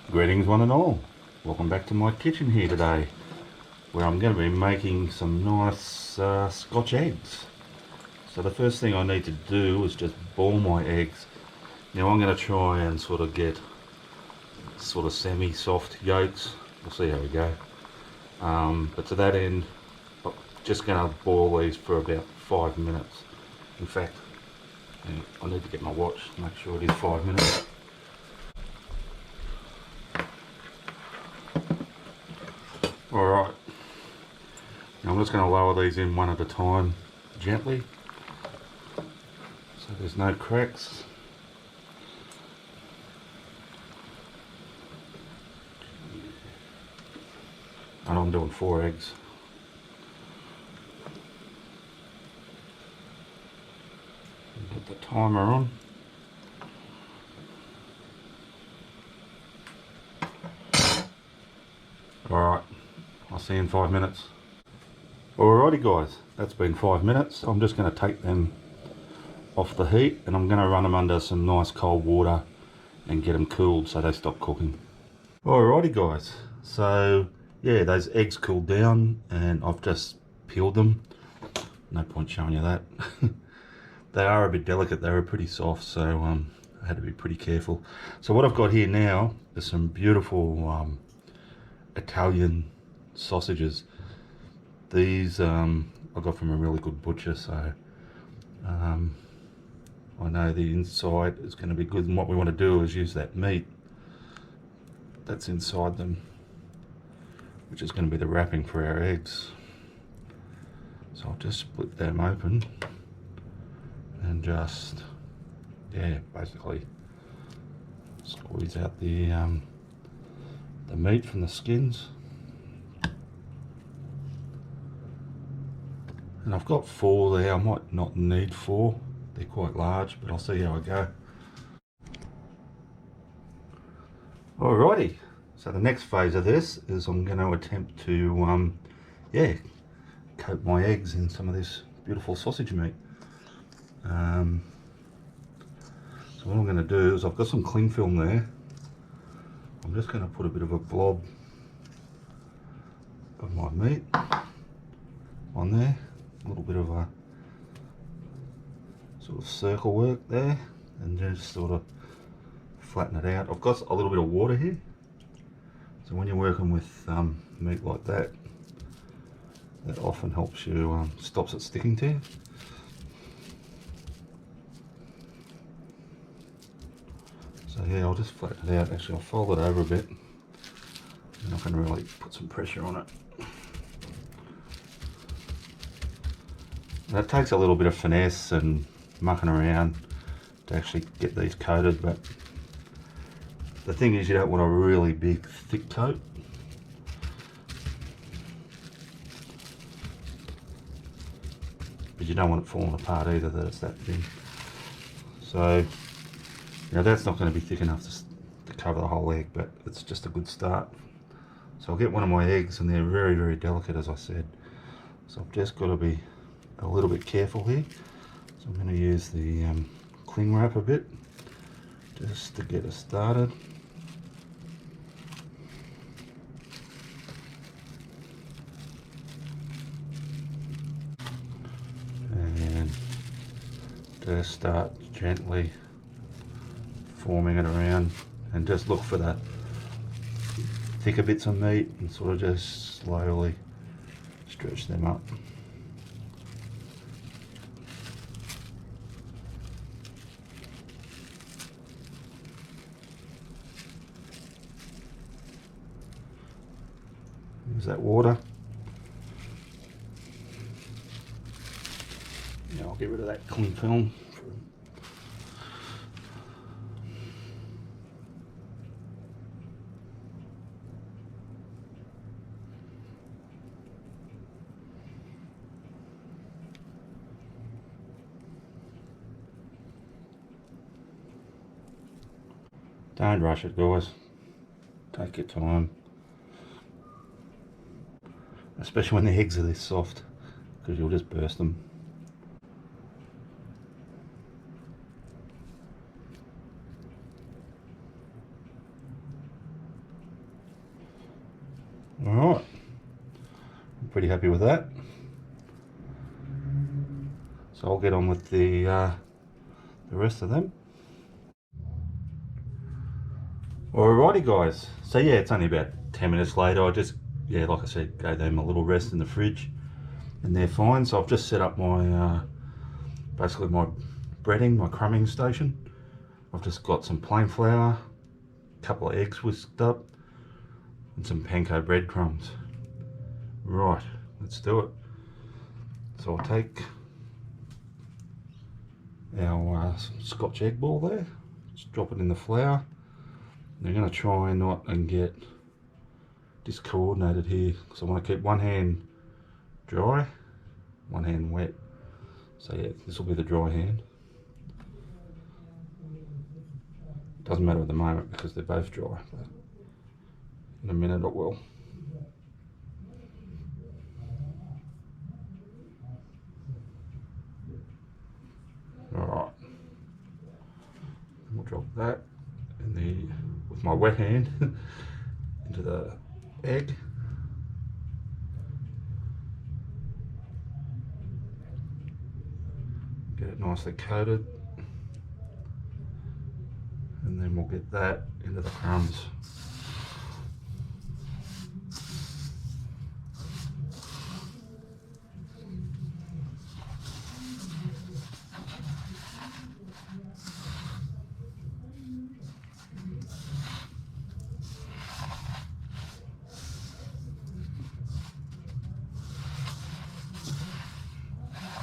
Greetings one and all. Welcome back to my kitchen here today, where I'm going to be making some nice Scotch eggs. So the first thing I need to do is just boil my eggs. Now I'm going to try and sort of get sort of semi-soft yolks. We'll see how we go. But to that end, I'm just going to boil these for about 5 minutes. In fact, I need to get my watch to make sure it is 5 minutes. Alright, now I'm just going to lower these in one at a time, gently, so there's no cracks. And I'm doing 4 eggs. Put the timer on. Alright, I'll see you in 5 minutes. Alrighty guys, that's been 5 minutes. I'm just going to take them off the heat and I'm going to run them under some nice cold water and get them cooled so they stop cooking. Alrighty guys, so yeah, those eggs cooled down and I've just peeled them. No point showing you that. They are a bit delicate, they were pretty soft, so I had to be pretty careful. So what I've got here now is some beautiful Italian sausages. These I got from a really good butcher, so I know the inside is going to be good, and what we want to do is use that meat that's inside them, which is going to be the wrapping for our eggs. So I'll just split them open and just, yeah, basically squeeze out the meat from the skins. And I've got 4 there. I might not need 4. They're quite large, but I'll see how I go. Alrighty, so the next phase of this is I'm going to attempt to, yeah, coat my eggs in some of this beautiful sausage meat. So what I'm going to do is I've got some cling film there. I'm just going to put a bit of a blob of my meat on there. A little bit of a sort of circle work there, and just sort of flatten it out. I've got a little bit of water here, so when you're working with meat like that, that often helps you, stops it sticking to you. So yeah, I'll just flatten it out. Actually, I'll fold it over a bit, and I can really put some pressure on it. That takes a little bit of finesse and mucking around to actually get these coated, but the thing is you don't want a really big thick coat. But you don't want it falling apart either, that it's that thin. So, that's not going to be thick enough to cover the whole egg, but it's just a good start. So I'll get one of my eggs, and they're very, very delicate, as I said. So I've just got to be a little bit careful here. So I'm going to use the cling wrap a bit just to get us started. And just start gently forming it around, and just look for the thicker bits of meat and sort of just slowly stretch them up. Use that water. Now I'll get rid of that cling film. Don't rush it, guys. Take your time. Especially when the eggs are this soft, because you'll just burst them. Alright, I'm pretty happy with that. So I'll get on with the rest of them. Alrighty guys, so yeah, it's only about 10 minutes later. I just, yeah, like I said, gave them a little rest in the fridge and they're fine. So I've just set up my, basically my breading, my crumbing station. I've just got some plain flour, a couple of eggs whisked up and some panko breadcrumbs. Right, let's do it. So I'll take our Scotch egg ball there, just drop it in the flour. I'm going to try not and get discoordinated here because I want to keep one hand dry, one hand wet. So yeah, this will be the dry hand. Doesn't matter at the moment because they're both dry, but in a minute it will. Alright, we'll drop that in with my wet hand into the egg. Get it nicely coated. And then we'll get that into the crumbs.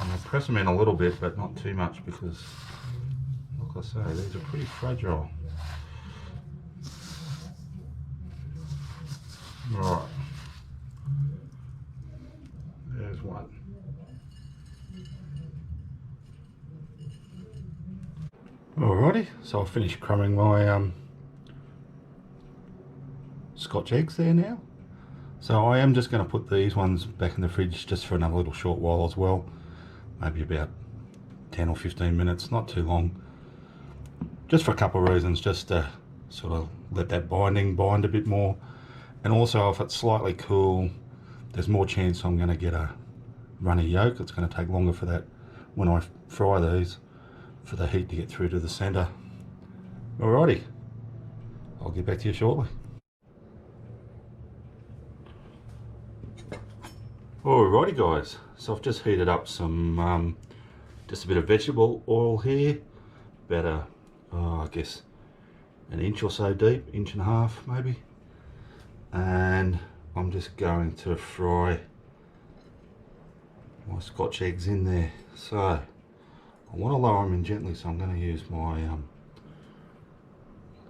And I'll press them in a little bit, but not too much because, like I say, these are pretty fragile. Right, there's one. Alrighty, so I've finished crumbing my Scotch eggs there now. So I am just going to put these ones back in the fridge just for another little short while as well. Maybe about 10 or 15 minutes, not too long. Just for a couple of reasons, just to sort of let that binding bind a bit more. And also if it's slightly cool, there's more chance I'm going to get a runny yolk. It's going to take longer for that when I fry these, for the heat to get through to the centre. Alrighty, I'll get back to you shortly. Alrighty guys, so I've just heated up some, just a bit of vegetable oil here, about I guess an inch or so deep, inch and a half maybe. And I'm just going to fry my Scotch eggs in there. So I want to lower them in gently, so I'm going to use my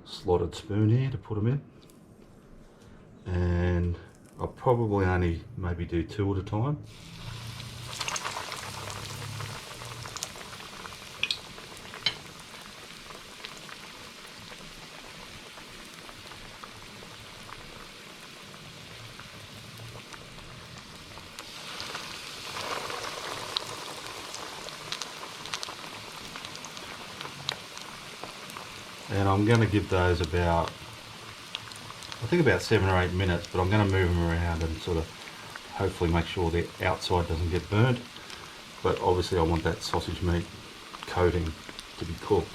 slotted spoon here to put them in. And I'll probably only maybe do 2 at a time. And I'm going to give those about, I think about 7 or 8 minutes, but I'm going to move them around and sort of hopefully make sure the outside doesn't get burnt. But obviously I want that sausage meat coating to be cooked.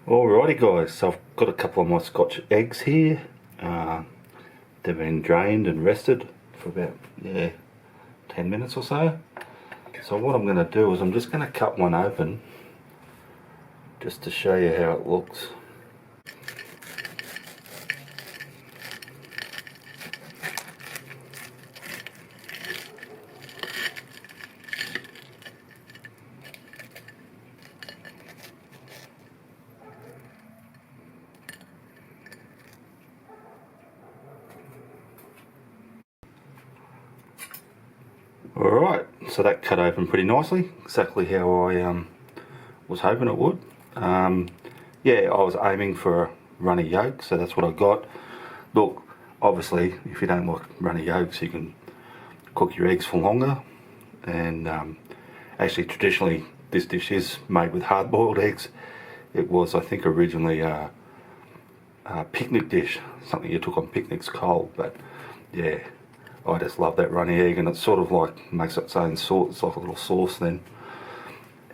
Alrighty guys, so I've got a couple of my Scotch eggs here. They've been drained and rested for about 10 minutes or so. So what I'm going to do is I'm just going to cut one open just to show you how it looks. Alright, so that cut open pretty nicely, exactly how I was hoping it would. Yeah, I was aiming for a runny yolk, so that's what I got. Look, obviously, if you don't like runny yolks, you can cook your eggs for longer. And actually, traditionally, this dish is made with hard-boiled eggs. It was, I think, originally a picnic dish, something you took on picnics cold, but yeah, I just love that runny egg, and it sort of like makes its own sauce. It's like a little sauce then.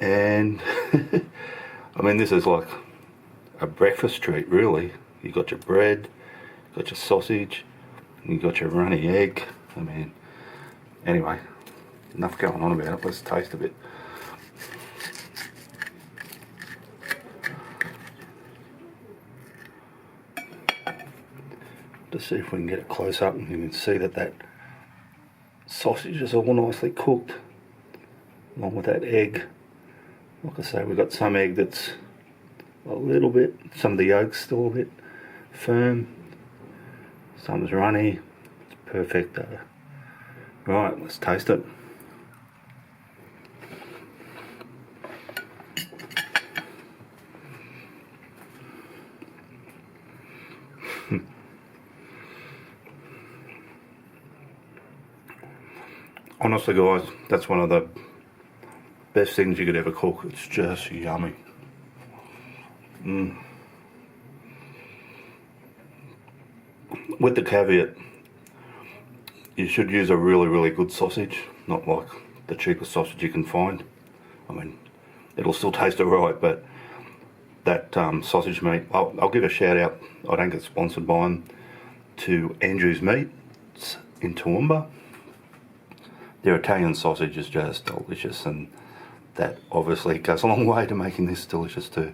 And I mean, this is like a breakfast treat, really. You got your bread, you got your sausage, and you got your runny egg. I mean, anyway, enough going on about it. Let's taste a bit. Just see if we can get it close up, and you can see that that sausage is all nicely cooked, along with that egg. Like I say, we've got some egg that's a little bit, some of the yolk's still a bit firm, some's runny. It's perfect though. Right, let's taste it. Honestly guys, that's one of the best things you could ever cook. It's just yummy. With the caveat, you should use a really good sausage, not like the cheapest sausage you can find. I mean, it'll still taste alright, but that sausage meat, I'll give a shout out, I don't get sponsored by them, to Andrew's Meats in Toowoomba. Their Italian sausage is just delicious, and that obviously goes a long way to making this delicious too.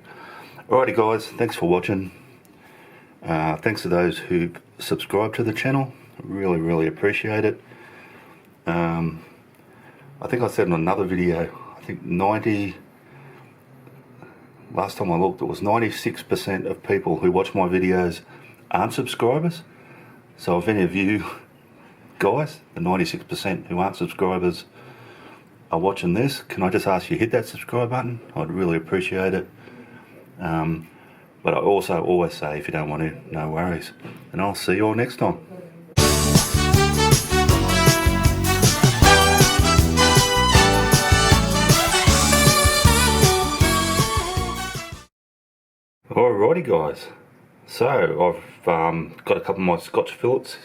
Alrighty guys, thanks for watching. Thanks to those who subscribe to the channel, really appreciate it. I think I said in another video, I think last time I looked, it was 96% of people who watch my videos aren't subscribers. So if any of you guys, the 96% who aren't subscribers, are watching this, can I just ask you hit that subscribe button? I'd really appreciate it. But I also always say, if you don't want to, no worries. And I'll see you all next time. Alrighty guys, so I've got a couple of my Scotch fillets.